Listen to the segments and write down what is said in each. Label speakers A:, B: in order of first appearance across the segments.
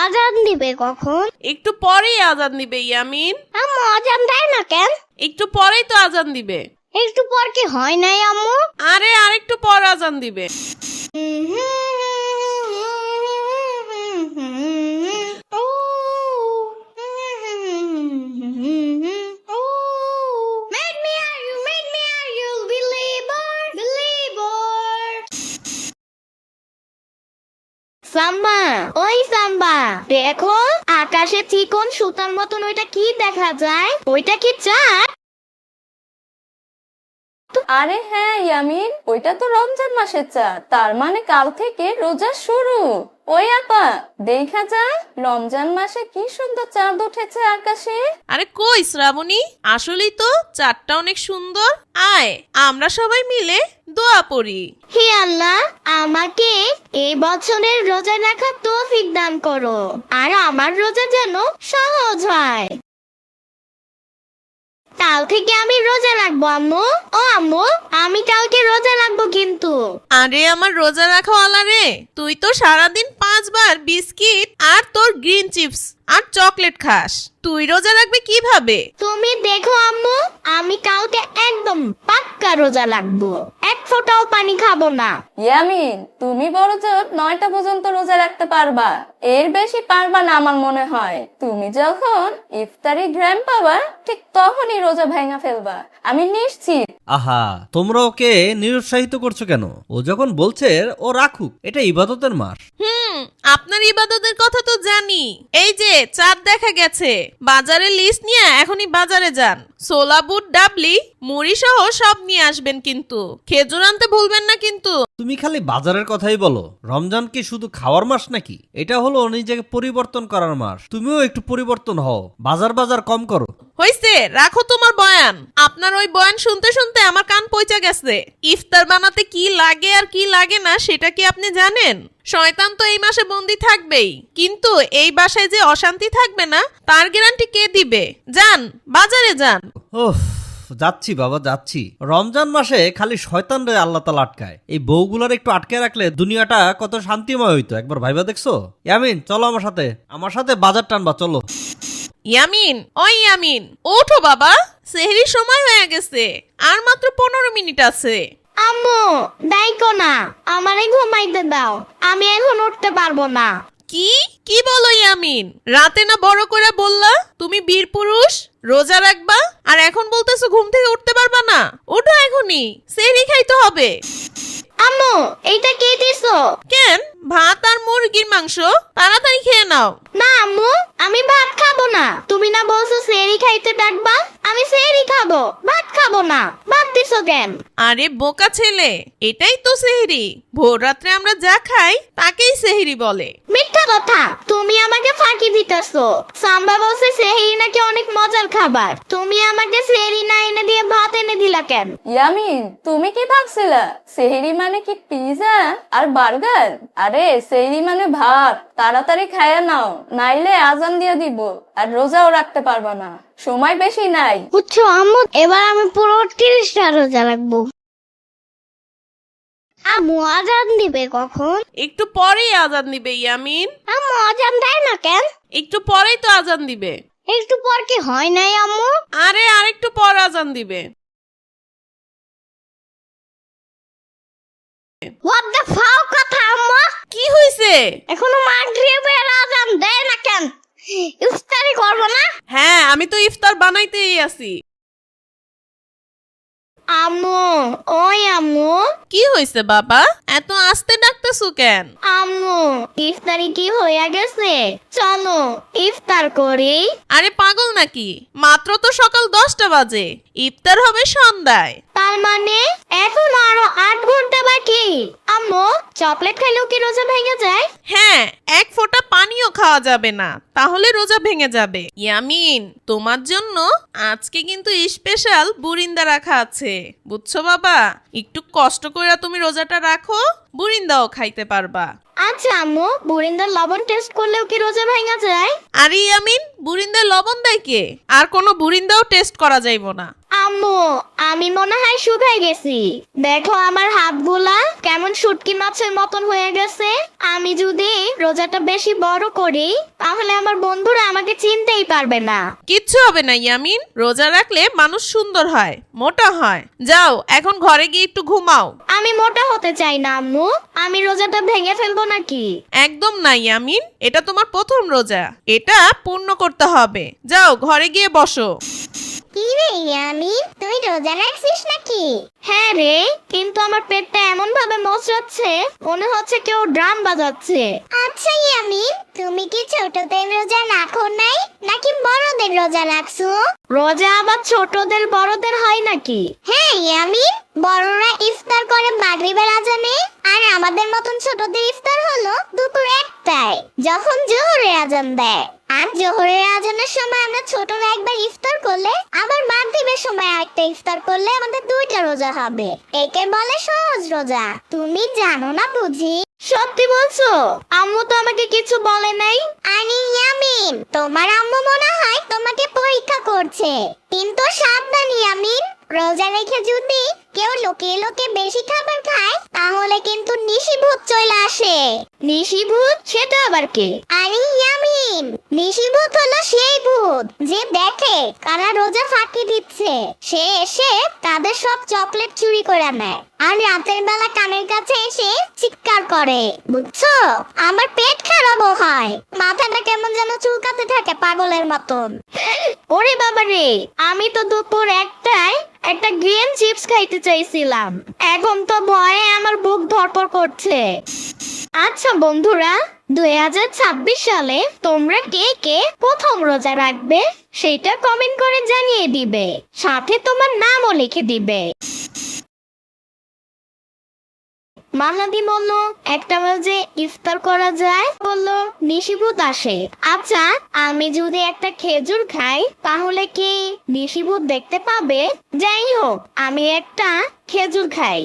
A: আজান দিবে কখন?
B: একটু পরেই আজান দিবে ইয়ামিন।
A: আম্মু আজান দেয় না কেন?
B: একটু পরেই তো আজান দিবে।
A: একটু পর কি হয় নাই আম্মু?
B: আরে আরেকটু পর আজান দিবে।
A: সাম্বা, ওই সাম্বা, দেখো আকাশে চিকন সুতার মতন ওইটা কি দেখা যায়? ওইটা কি চাঁদ?
C: আরে হ্যাঁ ইয়ামিন, ওইটা তো রমজান মাসের চাঁদ। তার মানে কাল থেকে রোজা শুরু। ওই আপা, দেখা যায় রমজান মাসে কি সুন্দর চাঁদ উঠেছে আকাশে।
B: আরে কই শ্রাবণী, আসলেই তো চাঁদটা অনেক সুন্দর। আয় আমরা সবাই মিলে দোয়া পড়ি।
A: হে আল্লাহ, আমাকে এই বছরের রোজা রাখার তৌফিক দান করো, আর আমার রোজা যেন সহজ হয়। কাল থেকে আমি রোজা রাখবো আম্মু। ও আম্মু, আমি কালকে রোজা রাখবো কিন্তু।
B: আরে আমার রোজা রাখাওয়ালা রে, তুই তো সারাদিন 5 বার বিস্কিট আর তোর গ্রিন চিপস আর চকলেট খাস, তুই রোজা রাখবি কিভাবে?
A: তুমি দেখো আম্মু, আমি কালকে একদম পাক্কা রোজা রাখবো, এক ফোঁটাও পানি খাবো না।
C: ইয়ামিন, তুমি বড় জোর 9টা পর্যন্ত রোজা রাখতে পারবা, এর বেশি পারবা না আমার মনে হয়। তুমি যখন ইফতারি গ্রাম পাবা ঠিক তখনই রোজা ভেঙা ফেলবা, আমি নিশ্চিত।
D: আহা, তোমরা ওকে নিরুৎসাহিত করছো কেন? ও যখন বলছে ও রাখুক, এটা ইবাদতের মাস।
B: আপনার ইবাদতের কথা তো জানি। এই যে চাঁদ দেখা গেছে, বাজারে লিস্ট নিয়ে এখনই বাজারে যান। ছোলা বুট ডাবলি মুড়ি সহ সব নিয়ে আসবেন, কিন্তু খেজুর আনতে ভুলবেন না কিন্তু।
D: তুমি খালি বাজারের কথাই বলো। রমজান কি শুধু খাওয়ার মাস নাকি? এটা হলো নিজেকে পরিবর্তন করার মাস। তুমিও একটু পরিবর্তন হও, বাজার কম করো।
B: হইছে, রাখো তোমার বয়ান। আপনার ওই বয়ান শুনতে শুনতে আমার কান পয়চা গেছে। ইফতার বানাতে কি লাগে আর কি লাগে না সেটা কি আপনি জানেন? শয়তান তো এই মাসে বন্দি থাকবেই, কিন্তু এই বাসায় যে অশান্তি থাকবে না তার গ্যারান্টি কে দিবে? যান বাজারে যান।
D: ওহ, যাচ্ছি বাবা যাচ্ছি। রমজান মাসে খালি শয়তান রে আল্লাহ তাআলা আটকায়। এই বউগুলার একটু আটকে রাখলে দুনিয়াটা কত শান্তিময় হইতো, একবার ভাইবা দেখছো? ইয়ামিন চলো আমার সাথে বাজার টানবা, চলো।
B: ইয়ামিন, ওই ইয়ামিন, ওঠো বাবা, সেহরির সময় হয়ে গেছে, আর মাত্র 15 মিনিট আছে।
A: আম্মু ডাইকো না, আমারে ঘুমাইতে দাও, আমি এখন উঠতে পারবো না।
B: কি কি বলো ইয়ামিন? রাতে না বড় করে বললা তুমি বীর পুরুষ, রোজা রাখবা, আর এখন বলতেছো ঘুম থেকে উঠতে পারবা না? ওঠো এখনই, সেহরি খাইতে হবে।
A: আম্মু এইটা কে দিছো?
B: কেন, ভাত আর মুরগির মাংস, তাড়াতাড়ি খেয়ে নাও।
A: না আম্মু, আমি ভাত খাবো না। তুমি না বলছো সেহরি খাইতে ডাকবা, আমি সেহরি খাবো, ভাত খাবো না। ভাত দিছো কেন?
B: আরে বোকা ছেলে, এটাই তো সেহরি। ভোর রাত্রে আমরা যা খাই তাকেই সেহরি বলে।
A: মিথ্যা কথা, তুমি আমাকে ফাঁকি দিতেছো। সাম্বা বলছে সেহরি নাকি অনেক মজার খাবার, তুমি আমাকে সেহরি না এনে দিয়ে ভাত এনে দিলা কেন?
C: ইয়ামিন, তুমি কি ভাবছিলা সেহরি মানে কি পিজা আর বার্গার? আরে সেহরি মানে ভাত, তাড়াতাড়ি খায়া নাও, নাইলে আজান দিয়ে দিব আর রোজাও রাখতে পারবা না, সময় বেশি নাই।
A: বুঝছো আম্মু, এবার আমি পুরো 30টা রোজা রাখবো। আম্মু আজান দিবে কখন?
B: একটু পরেই আজান দিবে ইয়ামিন।
A: আম্মু আজান দেয় না কেন?
B: একটু পরেই তো আজান দিবে।
A: একটু পর কি হয় নাই আম্মু?
B: আরে আরেকটু পর আজান দিবে।
A: হোয়াট দ্য ফাও কথা আম্মু?
B: কি হইছে?
A: এখনো মাগরিবের আজান দেয় না কেন? ইফতারি করবো না?
B: হ্যাঁ, আমি তো ইফতার বানাইতেই আছি।
A: আম্মু, ওই আম্মু।
B: কি হইছে বাবা, এত আস্তে ডাকতেছো কেন?
A: আম্মু ইফতারি কি হয়ে গেছে, চলো ইফতার করি।
B: আরে পাগল নাকি, মাত্র তো সকাল 10টা বাজে, ইফতার হবে সন্ধ্যায়।
A: তার মানে এখন আরো 8 ঘন্টা বাকি। আম্মু চকলেট খেলেও কি রোজা ভেঙে যায়?
B: হ্যাঁ, এক ফোঁটা পানিও খাওয়া যাবে না, তাহলে রোজা ভেঙে যাবে। ইয়ামিন, তোমার জন্য আজকে কিন্তু স্পেশাল বুরিন্দা রাখা আছে, বুঝছো বাবা? একটু কষ্ট করে তুমি রোজাটা রাখো, বুরিন্দাও খাইতে পারবা।
A: আচ্ছা আম্মু, বুরিন্দার লবণ টেস্ট করলেও কি রোজা ভাঙা যায়?
B: আরে ইয়ামিন, বুরিন্দায় লবণ দেয় কে? আর কোনো বুরিন্দাও টেস্ট করা যাইব না।
A: আম্মু, আমি মনে হয় শুকাই গেছি। দেখো আমার হাতগুলা কেমন শুটকি মাছের মতন হয়ে গেছে। আমি যদি রোজাটা বেশি বড় করি তাহলে আমার বন্ধুরা আমাকে চিনতেই পারবে না।
B: কিচ্ছু হবে না ইয়ামিন, রোজা রাখলে মানুষ সুন্দর হয়, মোটা হয়। যাও এখন ঘরে গিয়ে একটু ঘুমাও।
A: আমি মোটা হতে চাই না আম্মু, আমি রোজাটা ভেঙে ফেলবো নাকি?
B: একদম না ইয়ামিন, এটা তোমার প্রথম রোজা, এটা পূর্ণ করতে হবে। যাও ঘরে গিয়ে বসো।
A: কি রে ইয়ামিন, তুই রোজা রাখছিস নাকি? হ্যাঁ রে, কিন্তু আমার পেটটা এমন ভাবে মচড়াচ্ছে মনে হচ্ছে কেউ ড্রাম বাজাচ্ছে। আচ্ছা ইয়ামিন, তুমি কি ছোটদের রোজা রাখো নাই নাকি বড়দের রোজা রাখছো? রোজা আবার ছোটদের বড়দের হয় নাকি? হ্যাঁ ইয়ামিন, বড়রা ইফতার করে মাগরিবের আজানে, আর আমাদের মতন ছোটদের ইফতার হলো দুপুর 1টায় যখন জোহরের আজান দেয়। আর জোহরের আজানের সময় আমরা ছোটরা একবার ইফতার করলে আবার মাগরিবের সময় আরেকটা ইফতার করলে আমাদের 2টা রোজা হবে। একে বলে সহজ রোজা। তুমি জানো না বুঝি? সত্যি বলছো? আম্মু তো আমাকে কিছু বলে নাই। আরে ইয়ামিন, তোমার আম্মু মনে হয় তোমাকে পরীক্ষা করছে। কিন্তু সাবধান ইয়ামিন, রোজা রেখে যদি কেউ লুকিয়ে লুকিয়ে বেশি খাবার খায় তাহলে কিন্তু নিশিভূত চলে আসে। নিশিভূত? সেটা আবার কে? আরে ইয়ামিন, নিশিভূত হলো সেই ভূত যে দেখে কারা রোজা ফাঁকি দিচ্ছে, সে এসে তাদের সব চকলেট চুরি করে নেয় আর রাতের বেলা কানের কাছে এসে চিৎকার করে, বুঝছো? আমার পেট খারাপও হয়, মাথাটা কেমন যেন চুলকাতে থাকে পাগলের মতন। ওরে বাবা রে, আমি তো দুপুর 1টায় একটা গ্রিন চিপস খাইতে চাইছিলাম, এখন তো ভয়ে আমার বুক ধড়ফড় করছে। আচ্ছা বন্ধুরা, 2026 সালে তোমরা কে কে প্রথম রোজা রাখবে সেটা কমেন্ট করে জানিয়ে দিবে, সাথে তোমার নামও লিখে দিবে। মাহাদি বললো 1টা বাজে ইফতার করা যায়, বললো নিশিভূত আসে। আচ্ছা, আমি যদি একটা খেজুর খাই তাহলে কি নিশিভূত দেখতে পাবে? যাই হোক, আমি একটা খেজুর খাই।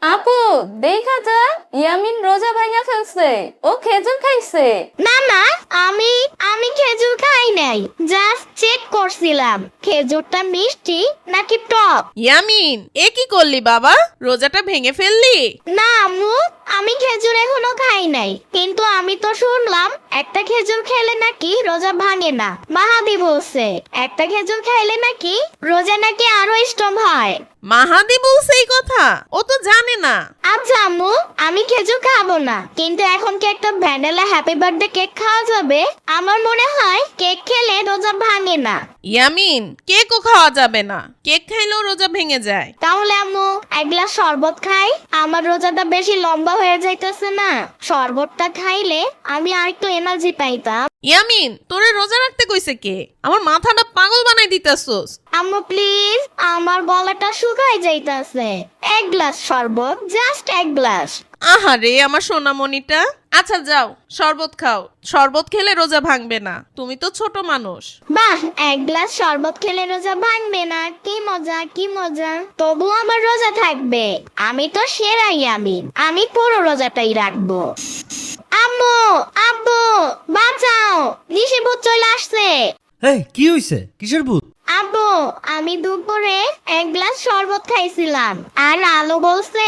C: আপু দেখা যা, ইয়ামিন রোজা ভাঙা ফেলছে, ও খেজুর খাইছে।
A: না না, আমি খেজুর খাই নাই, জাস্ট চেক করছিলাম খেজুরটা মিষ্টি নাকি টক।
B: ইয়ামিন, এ কি করলি বাবা? রোজাটা ভেঙে ফেললি?
A: না আম্মু, আমি খেজুর এখনো খাই নাই, কিন্তু আমি তো শুনলাম একটা খেজুর খেলে নাকি রোজা ভাঙে না। মাহাদি বলছে একটা খেজুর খাইলে নাকি রোজা নাকি আরো স্ট্রং হয়।
B: মাহাদি বলছে এই কথা? ও তো জানে না।
A: আচ্ছা আম্মু, আমি খেজুর খাবো না, কিন্তু এখন কি একটা ভ্যানিলা হ্যাপি বার্থডে কেক খাওয়া যাবে? আমার মনে হয় কেক খেলে রোজা ভাঙে না।
B: ইয়ামিন, কেকও খাওয়া যাবে না, কেক খাইলেও রোজা ভেঙে যায়।
A: তাহলে আম্মু 1 গ্লাস শরবত খাই, আমার রোজাটা বেশি লম্বা হয়ে যাইতেছে না, শরবতটা খাইলে আমি আর একটু এনার্জি পাইতাম।
B: ইয়ামিন, তোরে রোজা রাখতে কইছে কে? আমার মাথাটা পাগল বানাই দিতাছস।
A: আম্মু প্লিজ, আমার গলাটা শুকাই যাইতাছে, 1 গ্লাস শরবত, জাস্ট 1 গ্লাস।
B: আহারে আমার সোনামণিটা। আচ্ছা যাও শরবত খাও, শরবত খেলে রোজা ভাঙবে না, তুমি তো ছোট মানুষ।
A: বাহ, 1 গ্লাস শরবত খেলে রোজা ভাঙবে না? কি মজা, কি মজা। তবু আমার রোজা থাকবে, আমি তো সেরাই ইয়ামিন, আমি পুরো রোজাটাই রাখবো। আম্মু, আব্বু বাঁচাও, নিশিভূত চলে আসছে।
D: এই কি হইছে? কিসের ভূত?
A: আব্বু, আমি দুপুরে 1 গ্লাস শরবত খাইছিলাম, আর আলো বলছে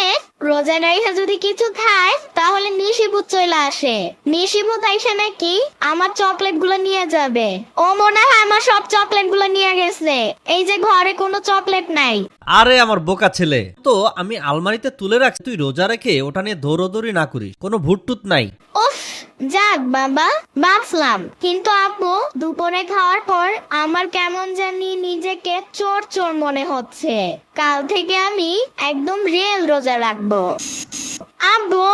A: রোজা রেখে যদি কিছু খায় তাহলে নিশিভূত চলে আসে। নিশিভূত আইসে নাকি আমার চকলেট গুলো নিয়ে যাবে। ও মনে হয় আমার সব চকলেট গুলো নিয়ে গেছে, এই যে ঘরে কোনো চকলেট নাই।
D: আরে আমার বোকা ছেলে, তো আমি আলমারিতে তুলে রাখছি, তুই রোজা রেখে ওটা নিয়ে দৌড়দৌড়ি না করিস, কোনো ভুটটুত নাই।
A: উফ, যাক বাবা, বাঁচলাম। কিন্তু আব্বু, দুপুরে খাওয়ার পর আমার কেমন জানি নিজেকে চোর চোর মনে হচ্ছে। কাল থেকে আমি একদম রিয়েল রোজা রাখবো। আব্বু,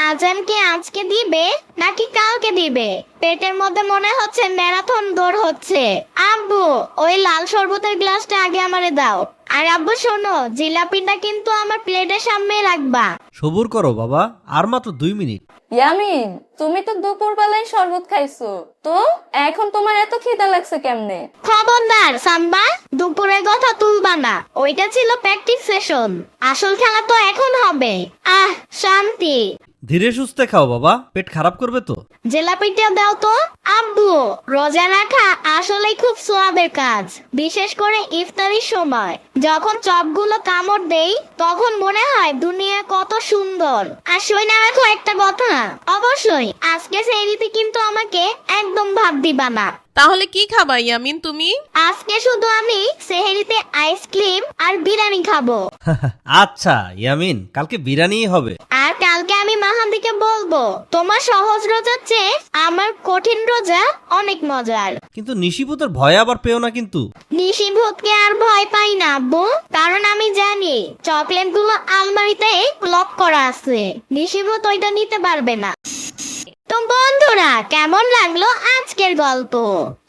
A: আজান কি আজকে দিবে নাকি কালকে দিবে? পেটের মধ্যে মনে হচ্ছে ম্যারাথন দৌড় হচ্ছে। আব্বু, ওই লাল শরবতের গ্লাসটা আগে আমারে দাও। আর আব্বু শোনো, জিলাপিটা কিন্তু আমার প্লেটের সামনে রাখবা।
D: সবুর করো বাবা, আর মাত্র 2 মিনিট।
C: ইয়ামিন, তুমি তো দুপুর বেলায় শরবত খাইছো, তো এখন তোমার এত খিদা লাগছে কেমনে?
A: খবরদার সাম্বা, দুপুরের কথা তুলবা না, ওইটা ছিল প্র্যাকটিস সেশন, আসল খেলা তো এখন হবে। শান্তি।
D: ধীরে সুস্থে খাও বাবা, পেট খারাপ করবে তো।
A: জিলাপিটা দাও তো। আব্বু, রোজা রাখা আসলে খুব সোয়াবের কাজ, বিশেষ করে ইফতারির সময়। যখন চপগুলো কামড় দেই তখন মনে হয় দুনিয়া কত সুন্দর। আর শুনে রাখো একটা কথা, অবশ্যই আজকে সেহরিতে কিন্তু আমাকে একদম ভাত দিবা না।
B: তাহলে কি খাবা ইয়ামিন তুমি?
A: আজকে শুধু আমি সেহরিতে আইসক্রিম আর বিরিয়ানি খাবো।
D: আচ্ছা ইয়ামিন, কালকে বিরিয়ানিই হবে।
A: আর কালকে আমি মাহাদিকে বলবো তোমার সহজ রোজার চেয়ে আমার কঠিন রোজা অনেক মজার।
D: কিন্তু নিশিপুতের ভয় আবার পেও না কিন্তু।
A: নিশিভূতকে আর ভয় পাই না আব্বু, কারণ আমি জানি চকলেট গুলো আলমারিতে লক করা আছে, নিশিভূত ওইটা নিতে পারবে না। তো বন্ধুরা, কেমন লাগলো আজকের গল্প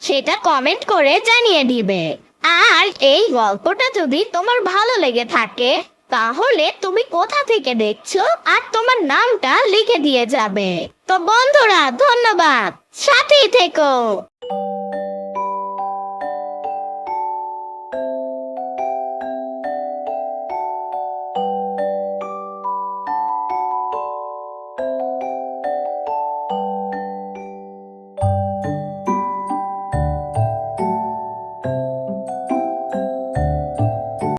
A: সেটা কমেন্ট করে জানিয়ে দিবে। আর এই গল্পটা যদি তোমার ভালো লেগে থাকে তাহলে তুমি কোথা থেকে দেখছো আর তোমার নামটা লিখে দিয়ে যাবে। তো বন্ধুরা, ধন্যবাদ, সাথেই থেকো।